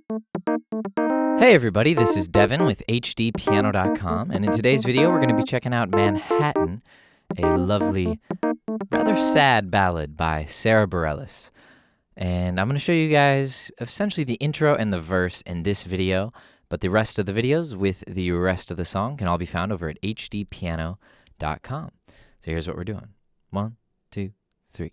Hey everybody, this is Devin with HDpiano.com, and in today's video we're going to be checking out Manhattan, a lovely, rather sad ballad by Sara Bareilles. And I'm going to show you guys essentially the intro and the verse in this video, but the rest of the videos with the rest of the song can all be found over at HDpiano.com. So here's what we're doing. 1, 2, 3.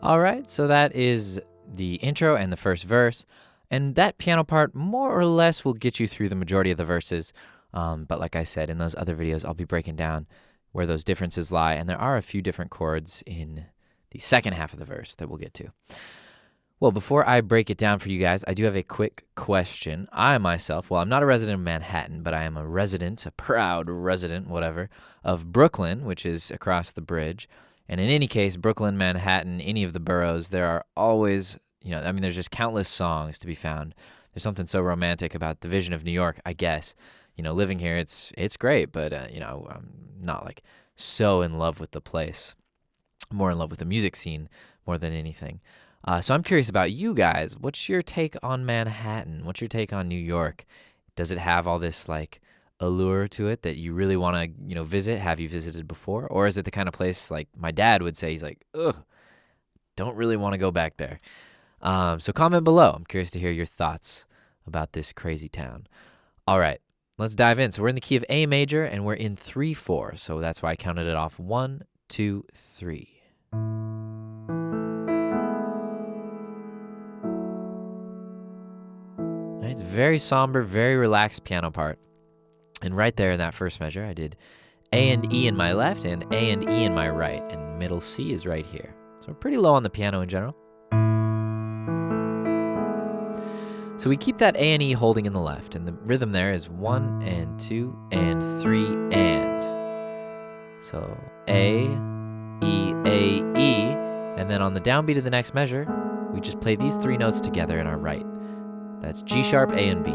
All right, so that is the intro and the first verse, and that piano part more or less will get you through the majority of the verses, but like I said, in those other videos, I'll be breaking down where those differences lie, and there are a few different chords in the second half of the verse that we'll get to. Well, before I break it down for you guys, I do have a quick question. I myself, well, I'm not a resident of Manhattan, but I am a proud resident, whatever, of Brooklyn, which is across the bridge. And in any case, Brooklyn, Manhattan, any of the boroughs, there are always, there's just countless songs to be found. There's something so romantic about the vision of New York, I guess. Living here, it's great, but, I'm not like so in love with the place. I'm more in love with the music scene more than anything. So I'm curious about you guys. What's your take on Manhattan? What's your take on New York? Does it have all this, allure to it that you really want to, visit? Have you visited before? Or is it the kind of place like my dad would say, he's like, ugh, don't really want to go back there. So comment below. I'm curious to hear your thoughts about this crazy town. All right, let's dive in. So we're in the key of A major and we're in 3/4. So that's why I counted it off 1, 2, 3. All right, it's very somber, very relaxed piano part. And right there in that first measure, I did A and E in my left and A and E in my right, and middle C is right here. So we're pretty low on the piano in general. So we keep that A and E holding in the left, and the rhythm there is 1 and 2 and 3 and. So A, E, and then on the downbeat of the next measure, we just play these 3 notes together in our right. That's G sharp, A, and B.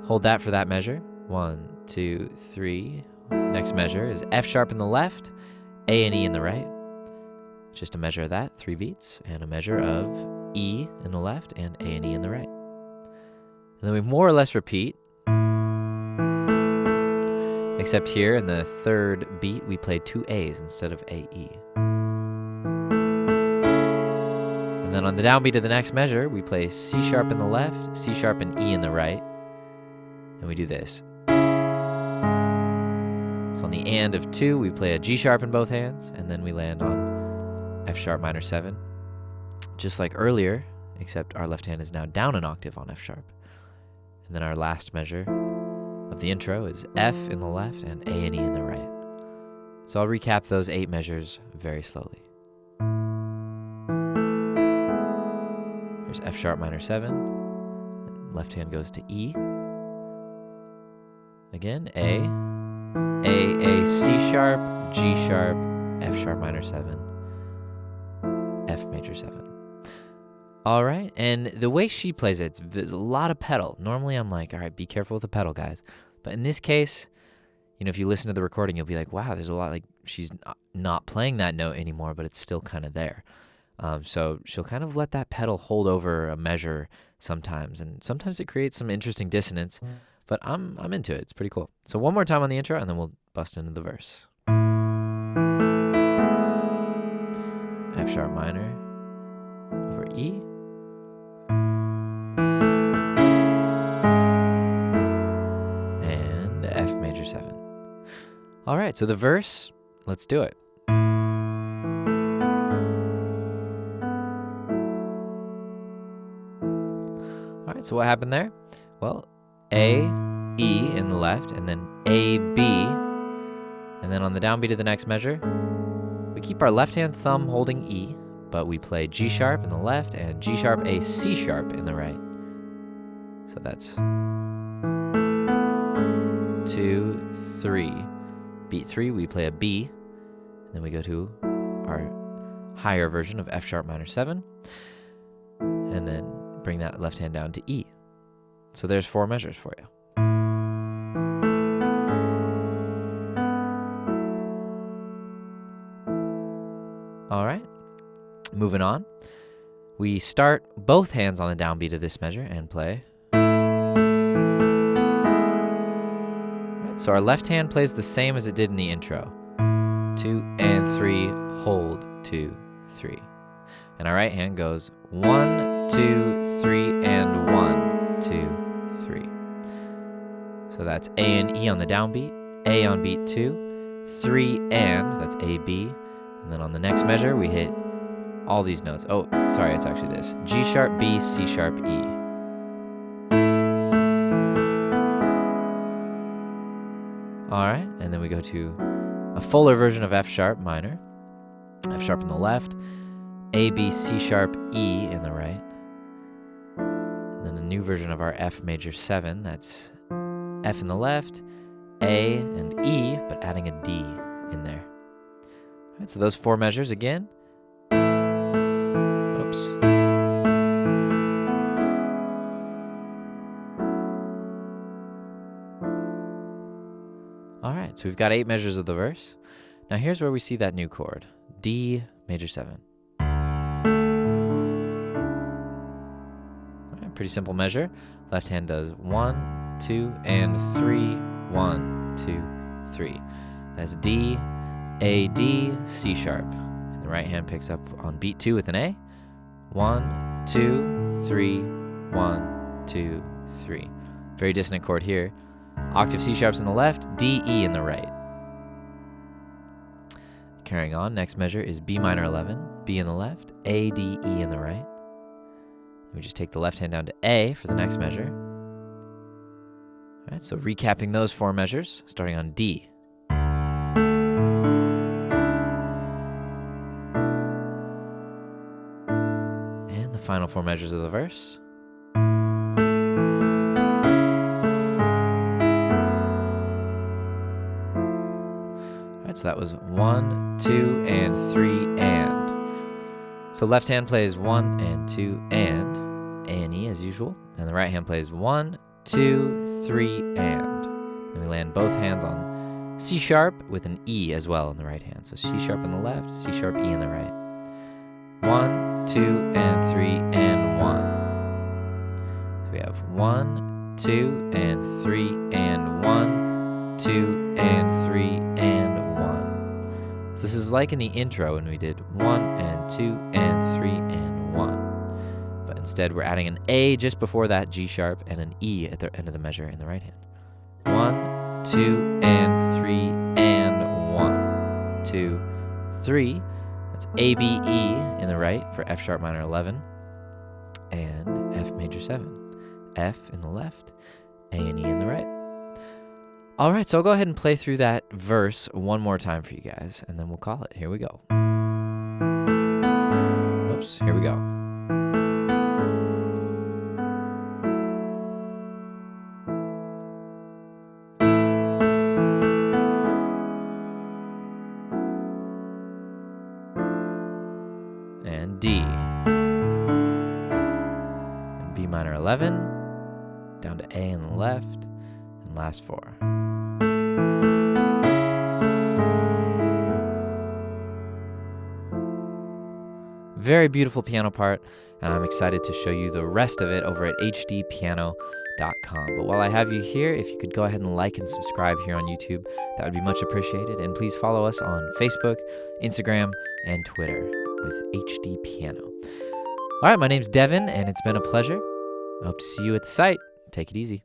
Hold that for that measure. 1, 2, 3. Next measure is F sharp in the left, A and E in the right. Just a measure of that, 3 beats, and a measure of E in the left and A and E in the right. And then we more or less repeat, except here in the third beat, we played 2 A's instead of A, E. And then on the downbeat of the next measure, we play C sharp in the left, C sharp and E in the right, and we do this. So on the and of 2, we play a G sharp in both hands, and then we land on F sharp minor 7. Just like earlier, except our left hand is now down an octave on F sharp. And then our last measure of the intro is F in the left and A and E in the right. So I'll recap those 8 measures very slowly. Here's F sharp minor 7. Left hand goes to E. Again, A, C sharp, G sharp, F sharp minor 7, F major 7. All right, and the way she plays it, there's a lot of pedal. Normally I'm like, all right, be careful with the pedal, guys. But in this case, if you listen to the recording, you'll be like, wow, there's a lot, she's not playing that note anymore, but it's still kind of there. So she'll kind of let that pedal hold over a measure sometimes, and sometimes it creates some interesting dissonance. But I'm into it. It's pretty cool. So one more time on the intro, and then we'll bust into the verse. F sharp minor over E. And F major 7. All right, so the verse, let's do it. All right, so what happened there? Well, A, E in the left, and then A, B. And then on the downbeat of the next measure, we keep our left-hand thumb holding E, but we play G sharp in the left and G sharp, A, C sharp in the right. So that's 2, 3. Beat 3, we play a B. And then we go to our higher version of F sharp minor 7. And then bring that left hand down to E. So there's 4 measures for you. All right, moving on. We start both hands on the downbeat of this measure and play. All right, so our left hand plays the same as it did in the intro. 2 and 3, hold, 2, 3. And our right hand goes 1, 2, 3, and 1, 2, 3. So that's A and E on the downbeat, A on beat 2, 3 and, that's A, B. And then on the next measure, we hit all these notes. Oh, sorry, it's actually this. G sharp, B, C sharp, E. All right, and then we go to a fuller version of F sharp minor. F sharp in the left, A, B, C sharp, E in the right. And then a new version of our F major 7. That's F in the left, A and E, but adding a D in there. All right, so those 4 measures again. Oops. All right, so we've got 8 measures of the verse. Now here's where we see that new chord, D major 7. All right, pretty simple measure. Left hand does 1, 2, and 3, 1, 2, 3. That's D, A, D, C sharp. And the right hand picks up on beat 2 with an A. 1, 2, 3, 1, 2, 3. Very dissonant chord here. Octave C sharps in the left, D, E in the right. Carrying on, next measure is B minor 11, B in the left, A, D, E in the right. We just take the left hand down to A for the next measure. All right, so recapping those 4 measures, starting on D. And the final 4 measures of the verse. So that was 1, 2, and 3, and. So left hand plays 1 and 2 and A and E as usual, and the right hand plays 1, 2, 3, and. And we land both hands on C sharp with an E as well in the right hand. So C sharp in the left, C sharp, E in the right. 1, 2, and 3, and 1. So we have 1, 2, and 3, and 1, 2, and 3, and 1. So this is like in the intro when we did 1 and 2 and 3 and 1. But instead we're adding an A just before that G sharp and an E at the end of the measure in the right hand. 1, 2, and 3, and 1, 2, 3. That's A, B, E in the right for F sharp minor 11 and F major 7. F in the left, A and E in the right. All right, so I'll go ahead and play through that verse one more time for you guys, and then we'll call it. Here we go. Oops, here we go. And D. And B minor 11, down to A on the left, and last 4. Very beautiful piano part, and I'm excited to show you the rest of it over at HDpiano.com. But while I have you here, if you could go ahead and like and subscribe here on YouTube, that would be much appreciated. And please follow us on Facebook, Instagram, and Twitter with HDpiano. All right, my name's Devin, and it's been a pleasure. I hope to see you at the site. Take it easy.